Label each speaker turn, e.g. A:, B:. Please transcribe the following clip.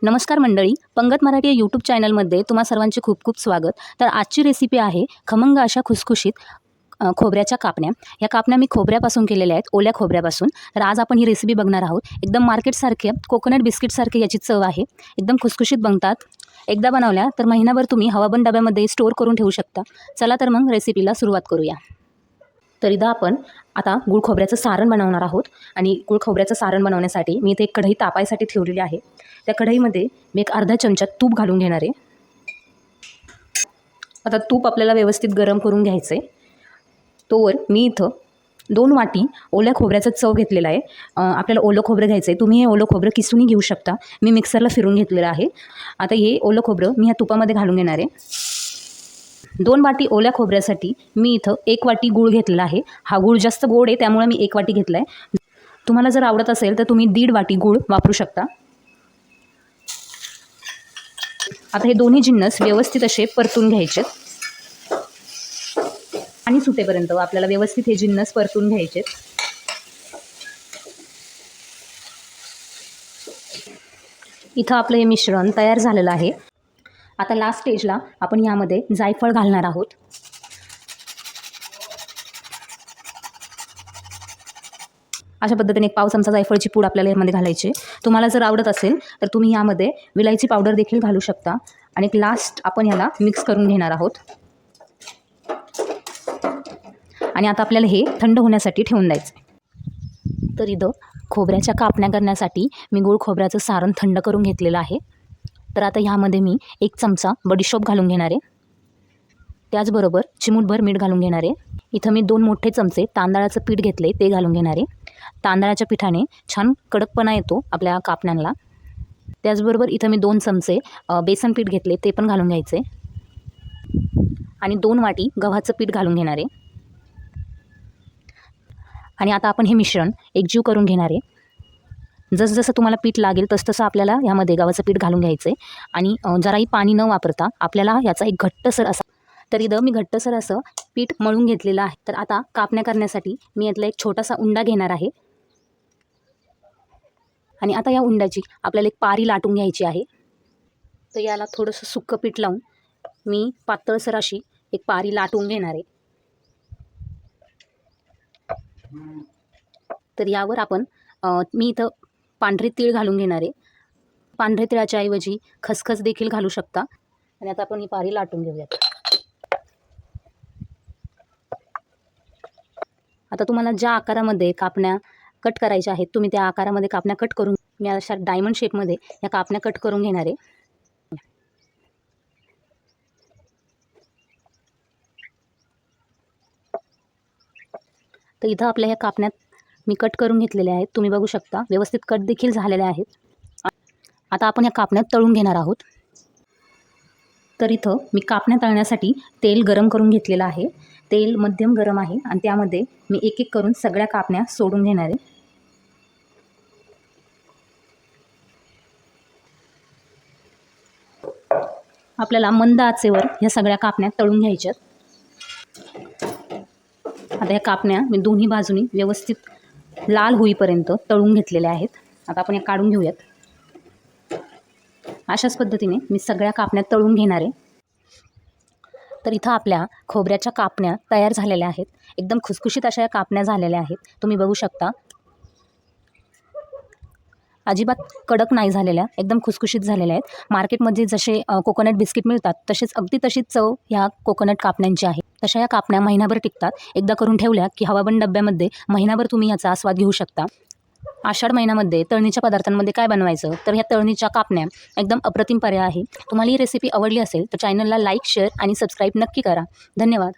A: नमस्कार मंडळी, पंगत मराठी या यूट्यूब चॅनलमध्ये तुम्हा सर्वांचे खूप खूप स्वागत. तर आजची रेसिपी आहे खमंग अशा खुसखुशीत खोबऱ्याच्या कापण्या. या कापण्या मी खोबऱ्यापासून केलेल्या आहेत, ओल्या खोबऱ्यापासून. तर आज आपण ही रेसिपी बघणार आहोत. एकदम मार्केटसारखे कोकोनट बिस्किटसारखे याची चव आहे. एकदम खुसखुशीत बनतात. एकदा बनवल्या तर महिनाभर तुम्ही हवाबंद डब्यामध्ये स्टोअर करून ठेवू शकता. चला तर मग रेसिपीला सुरुवात करूया. तर इथं आपण आता गुळ खोबऱ्याचं सारण बनवणार आहोत. आणि गुळ खोबऱ्याचं सारण बनवण्यासाठी मी इथे एक कढई तापायसाठी ठेवलेली आहे. त्या कढईमध्ये मी एक अर्धा चमचा तूप घालून घेणार आहे. आता तूप आपल्याला व्यवस्थित गरम करून घ्यायचं आहे. तोवर मी इथं 2 वाटी ओल्या खोबऱ्याचं चव घेतलेलं आहे. आपल्याला ओलं खोबरं घ्यायचं आहे. तुम्ही हे ओलं खोबरं किसूनही घेऊ शकता. मी मिक्सरला फिरून घेतलेलं आहे. आता हे ओलं खोबरं मी ह्या तुपामध्ये घालून घेणार आहे. 2 वाटी ओल्या खोबऱ्यासाठी मी इथं 1 वाटी गूळ घेतलेला आहे. हा गूळ जास्त गोड आहे त्यामुळे मी 1 वाटी घेतला आहे. तुम्हाला जर आवडत असेल तर तुम्ही 1.5 वाटी गूळ वापरू शकता. आता हे दोन्ही जिन्नस व्यवस्थित असे परतून घ्यायचे. आणि सुटेपर्यंत आपल्याला व्यवस्थित हे जिन्नस परतून घ्यायचे. इथं आपलं हे मिश्रण तयार झालेलं आहे. आता लास्ट स्टेजला आपण यामध्ये जायफळ घालणार आहोत. अशा पद्धतीने 1 पाव चमचा जायफळची पूड आपल्याला यामध्ये घालायची. तुम्हाला जर आवडत असेल तर तुम्ही यामध्ये विलायची पावडर देखील घालू शकता. आणि लास्ट आपण याला मिक्स करून घेणार आहोत. आणि आता आपल्याला हे थंड होण्यासाठी ठेवून द्यायचं. तर इथं खोबऱ्याच्या कापण्या करण्यासाठी मी गूळ खोबऱ्याचं सारण थंड करून घेतलेलं आहे. तर आता ह्यामध्ये मी 1 चमचा बडीशोप घालून घेणार आहे. त्याचबरोबर चिमूटभर मीठ घालून घेणार आहे. इथं मी 2 मोठे चमचे तांदळाचं पीठ घेतले ते घालून घेणार आहे. तांदळाच्या पिठाने छान कडकपणा येतो आपल्या कापण्यांना. त्याचबरोबर इथं मी 2 चमचे बेसन पीठ घेतले ते पण घालून घ्यायचे. आणि 2 वाटी गव्हाचं पीठ घालून घेणार आहे. आणि आता आपण हे मिश्रण एकजीव करून घेणार आहे. जसं तुम्हाला पीठ लागेल तसं आपल्याला यामध्ये गव्हाचं पीठ घालून घ्यायचं आहे. आणि जराही पाणी न वापरता आपल्याला याचा एक घट्टसर असा, तर इथं मी घट्टसर असं पीठ मळून घेतलेलं आहे. तर आता कापण्या करण्यासाठी मी यातला एक छोटासा उंडा घेणार आहे. आणि आता या उंड्याची आपल्याला एक पारी लाटून घ्यायची आहे. तर याला थोडंसं सुक्कं पीठ लावून मी पातळसर अशी एक पारी लाटून घेणार आहे. तर यावर आपण मी इथं पांढरे तीळ घालून घेणार आहे. पांढरे तिळाच्या ऐवजी खसखस देखील घालू शकता. आणि आता आपण ही पारी लाटून घेऊयात. आता तुम्हाला ज्या आकारामध्ये कापण्या कट करायच्या आहेत तुम्ही त्या आकारामध्ये कापण्या कट करून, मी अशा डायमंड शेपमध्ये या कापण्या कट करून घेणार आहे. तर इथं आपल्या ह्या कापण्यात मी कट करून घेतलेल्या आहेत. तुम्ही बघू शकता व्यवस्थित कट देखील झालेल्या आहेत. आता आपण या कापण्यात तळून घेणार आहोत. तर इथं मी कापण्या तळण्यासाठी तेल गरम करून घेतलेलं आहे. तेल मध्यम गरम आहे आणि त्यामध्ये मी एक एक करून सगळ्या कापण्या सोडून घेणार आहे. आपल्याला मंद आचेवर ह्या सगळ्या कापण्या तळून घ्यायच्यात. आता ह्या कापण्या मी दोन्ही बाजूनी व्यवस्थित लाल होईपर्यंत तळून घेतलेल्या आहेत. आता आपण या काढून घेऊयात. अशाच पद्धतीने मी सगळ्या कापण्या तळून घेणार आहे. तर इथं आपल्या खोबऱ्याच्या कापण्या तयार झालेल्या आहेत. एकदम खुसखुशीत अशा या कापण्या झालेल्या आहेत. तुम्ही बघू शकता अजिबात कडक नाही झालेल्या, एकदम खुसखुशीत झालेल्या आहेत. मार्केटमध्ये जसे कोकोनट बिस्किट मिळतात तसेच अगदी तशीच चव ह्या कोकोनट कापण्यांची आहे. तशा या कापण्या महिनाभर टिकतात. एकदा करून ठेवल्या की हवाबंद डब्यामध्ये महिनाभर तुम्ही याचा आस्वाद घेऊ शकता. आषाढ महिन्यामध्ये तळणीच्या पदार्थांमध्ये काय बनवायचं, तर ह्या तळणीच्या कापण्या एकदम अप्रतिम पर्याय आहे. तुम्हाला ही रेसिपी आवडली असेल तर चॅनलला लाईक, शेअर आणि सबस्क्राईब नक्की करा. धन्यवाद.